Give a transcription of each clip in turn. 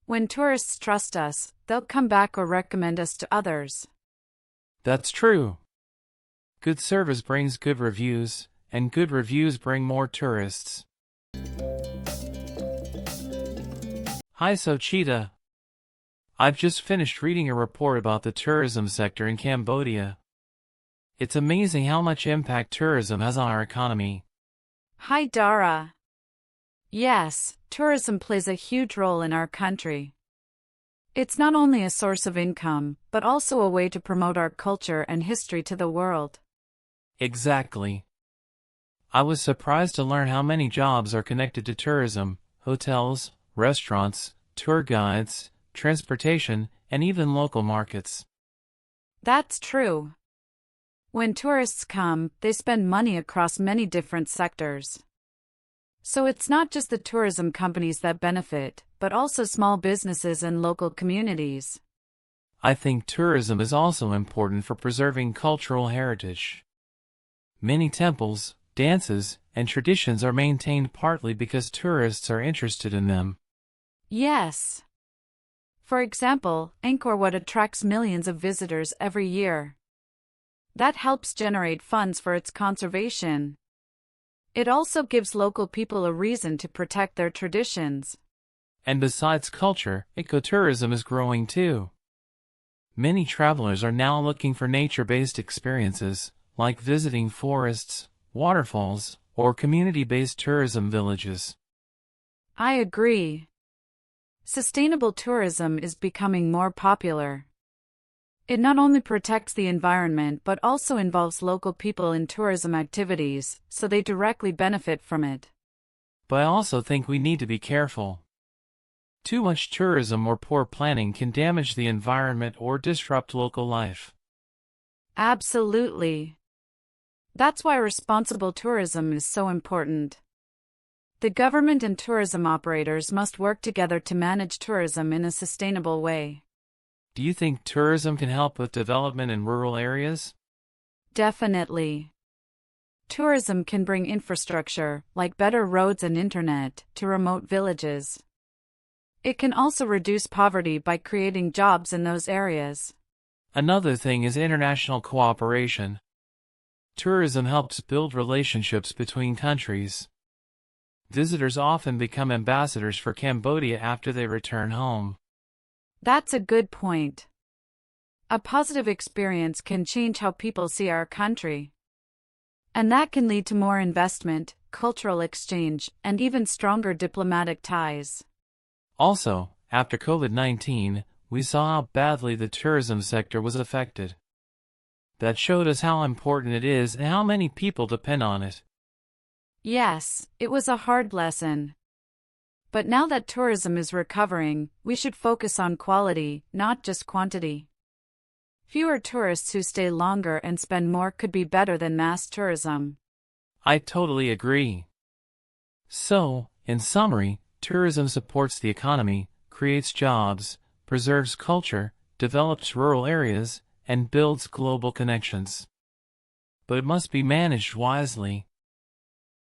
When tourists trust us, they'll come back or recommend us to others. That's true. Good service brings good reviews, and good reviews bring more tourists. Hi Socheata. I've just finished reading a report about the tourism sector in Cambodia. It's amazing how much impact tourism has on our economy. Hi Dara. Yes, tourism plays a huge role in our country. It's not only a source of income, but also a way to promote our culture and history to the world. Exactly. I was surprised to learn how many jobs are connected to tourism: hotels, restaurants, tour guides, transportation, and even local markets. That's true. When tourists come, they spend money across many different sectors. So it's not just the tourism companies that benefit, but also small businesses and local communities. I think tourism is also important for preserving cultural heritage. Many temples, dances, and traditions are maintained partly because tourists are interested in them. Yes. For example, Angkor Wat attracts millions of visitors every year. That helps generate funds for its conservation. It also gives local people a reason to protect their traditions. And besides culture, ecotourism is growing too. Many travelers are now looking for nature-based experiences, like visiting forests, waterfalls, or community-based tourism villages. I agree. Sustainable tourism is becoming more popular. It not only protects the environment but also involves local people in tourism activities, so they directly benefit from it. But I also think we need to be careful. Too much tourism or poor planning can damage the environment or disrupt local life. Absolutely. That's why responsible tourism is so important. The government and tourism operators must work together to manage tourism in a sustainable way. Do you think tourism can help with development in rural areas? Definitely. Tourism can bring infrastructure, like better roads and internet, to remote villages. It can also reduce poverty by creating jobs in those areas. Another thing is international cooperation. Tourism helps build relationships between countries. Visitors often become ambassadors for Cambodia after they return home. That's a good point. A positive experience can change how people see our country. And that can lead to more investment, cultural exchange, and even stronger diplomatic ties. Also, after COVID-19, we saw how badly the tourism sector was affected. That showed us how important it is and how many people depend on it. Yes, it was a hard lesson. But now that tourism is recovering, we should focus on quality, not just quantity. Fewer tourists who stay longer and spend more could be better than mass tourism. I totally agree. So, in summary, tourism supports the economy, creates jobs, preserves culture, develops rural areas, and builds global connections. But it must be managed wisely.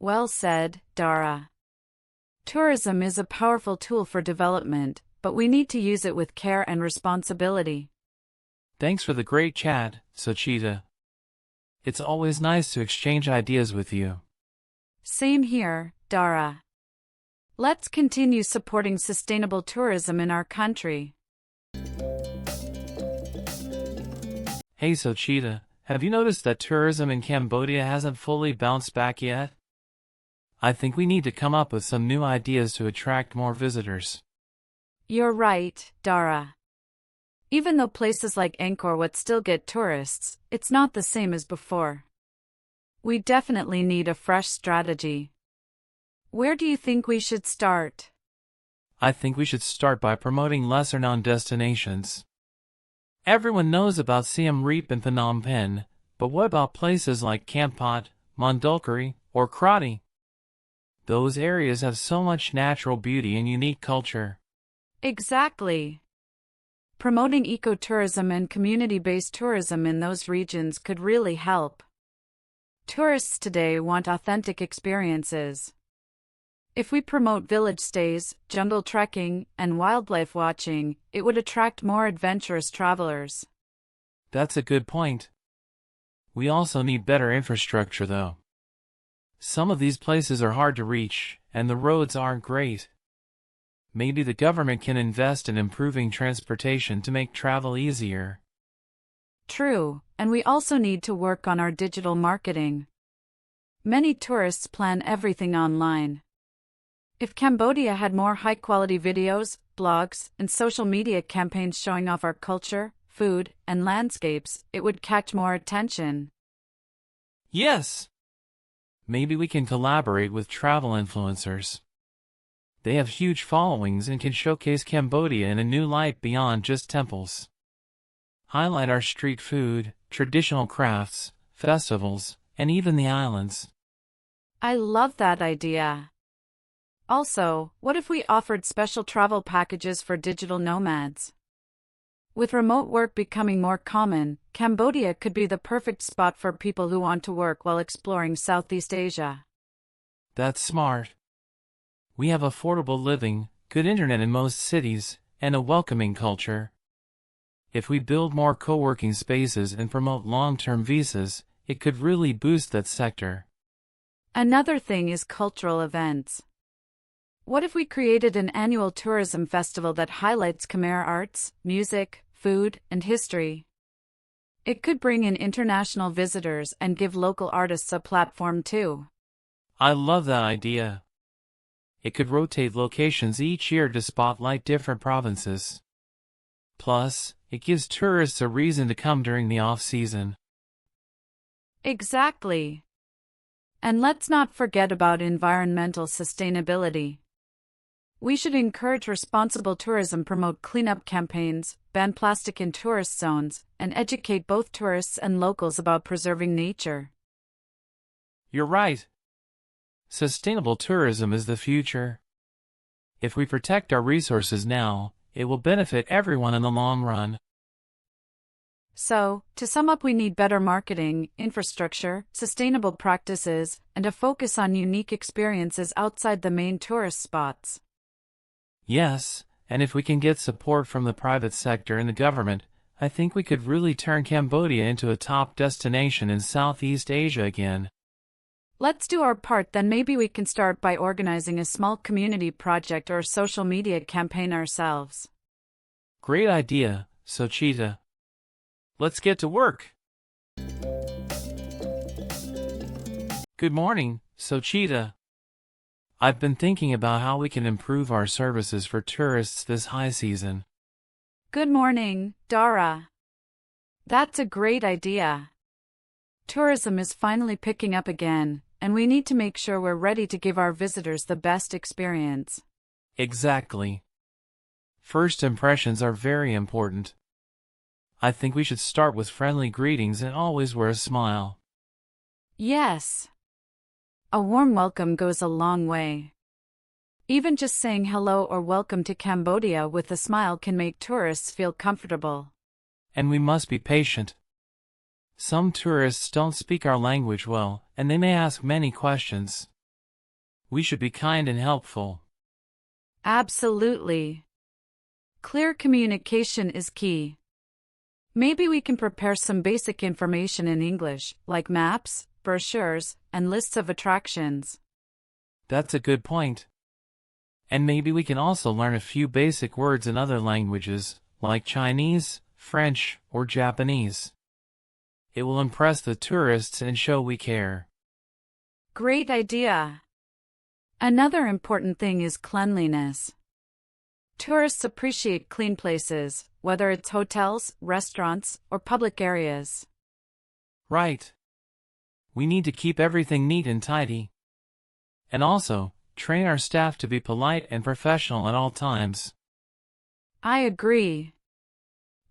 Well said, Dara. Tourism is a powerful tool for development, but we need to use it with care and responsibility. Thanks for the great chat, Socheata. It's always nice to exchange ideas with you. Same here, Dara. Let's continue supporting sustainable tourism in our country. Hey Socheata, have you noticed that tourism in Cambodia hasn't fully bounced back yet? I think we need to come up with some new ideas to attract more visitors. You're right, Dara. Even though places like Angkor Wat still get tourists, it's not the same as before. We definitely need a fresh strategy. Where do you think we should start? I think we should start by promoting lesser-known destinations. Everyone knows about Siem Reap and Phnom Penh, but what about places like Kampot, Mondulkiri, or Krabi? Those areas have so much natural beauty and unique culture. Exactly. Promoting ecotourism and community-based tourism in those regions could really help. Tourists today want authentic experiences. If we promote village stays, jungle trekking, and wildlife watching, it would attract more adventurous travelers. That's a good point. We also need better infrastructure though. Some of these places are hard to reach, and the roads aren't great. Maybe the government can invest in improving transportation to make travel easier. True, and we also need to work on our digital marketing. Many tourists plan everything online. If Cambodia had more high-quality videos, blogs, and social media campaigns showing off our culture, food, and landscapes, it would catch more attention. Yes! Maybe we can collaborate with travel influencers. They have huge followings and can showcase Cambodia in a new light beyond just temples. Highlight our street food, traditional crafts, festivals, and even the islands. I love that idea. Also, what if we offered special travel packages for digital nomads? With remote work becoming more common, Cambodia could be the perfect spot for people who want to work while exploring Southeast Asia. That's smart. We have affordable living, good internet in most cities, and a welcoming culture. If we build more co-working spaces and promote long-term visas, it could really boost that sector. Another thing is cultural events. What if we created an annual tourism festival that highlights Khmer arts, music, food, and history? It could bring in international visitors and give local artists a platform too. I love that idea. It could rotate locations each year to spotlight different provinces. Plus, it gives tourists a reason to come during the off-season. Exactly. And let's not forget about environmental sustainability. We should encourage responsible tourism, promote cleanup campaigns, ban plastic in tourist zones, and educate both tourists and locals about preserving nature. You're right. Sustainable tourism is the future. If we protect our resources now, it will benefit everyone in the long run. So, to sum up, we need better marketing, infrastructure, sustainable practices, and a focus on unique experiences outside the main tourist spots. Yes, and if we can get support from the private sector and the government, I think we could really turn Cambodia into a top destination in Southeast Asia again. Let's do our part, then maybe we can start by organizing a small community project or social media campaign ourselves. Great idea, Socheata. Let's get to work. Good morning, Socheata. I've been thinking about how we can improve our services for tourists this high season. Good morning, Dara. That's a great idea. Tourism is finally picking up again, and we need to make sure we're ready to give our visitors the best experience. Exactly. First impressions are very important. I think we should start with friendly greetings and always wear a smile. Yes. A warm welcome goes a long way. Even just saying hello or welcome to Cambodia with a smile can make tourists feel comfortable. And we must be patient. Some tourists don't speak our language well, and they may ask many questions. We should be kind and helpful. Absolutely. Clear communication is key. Maybe we can prepare some basic information in English, like maps, brochures, and lists of attractions. That's a good point. And maybe we can also learn a few basic words in other languages, like Chinese, French, or Japanese. It will impress the tourists and show we care. Great idea. Another important thing is cleanliness. Tourists appreciate clean places, whether it's hotels, restaurants, or public areas. Right. We need to keep everything neat and tidy. And also, train our staff to be polite and professional at all times. I agree.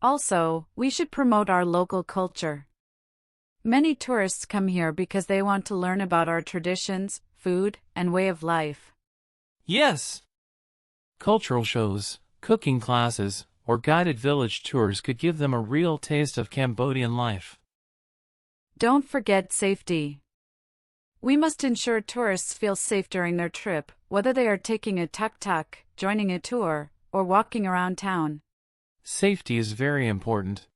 Also, we should promote our local culture. Many tourists come here because they want to learn about our traditions, food, and way of life. Yes! Cultural shows, cooking classes, or guided village tours could give them a real taste of Cambodian life. Don't forget safety. We must ensure tourists feel safe during their trip, whether they are taking a tuk-tuk, joining a tour, or walking around town. Safety is very important.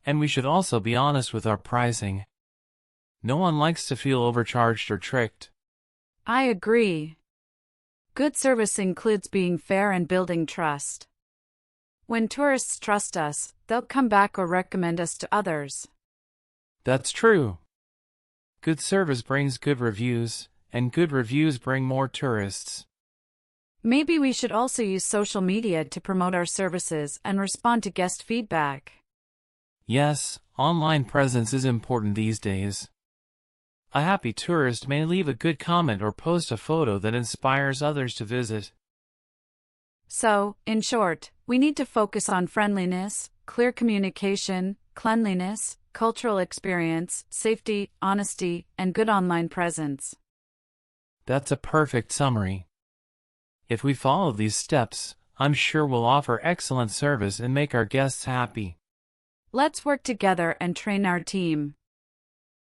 And we should also be honest with our pricing. No one likes to feel overcharged or tricked. I agree. Good service includes being fair and building trust. When tourists trust us, they'll come back or recommend us to others. That's true. Good service brings good reviews, and good reviews bring more tourists. Maybe we should also use social media to promote our services and respond to guest feedback. Yes, online presence is important these days. A happy tourist may leave a good comment or post a photo that inspires others to visit. So, in short, we need to focus on friendliness, clear communication, cleanliness, cultural experience, safety, honesty, and good online presence. That's a perfect summary. If we follow these steps, I'm sure we'll offer excellent service and make our guests happy. Let's work together and train our team.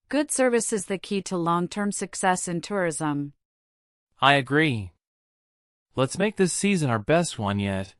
Good service is the key to long-term success in tourism. I agree. Let's make this season our best one yet.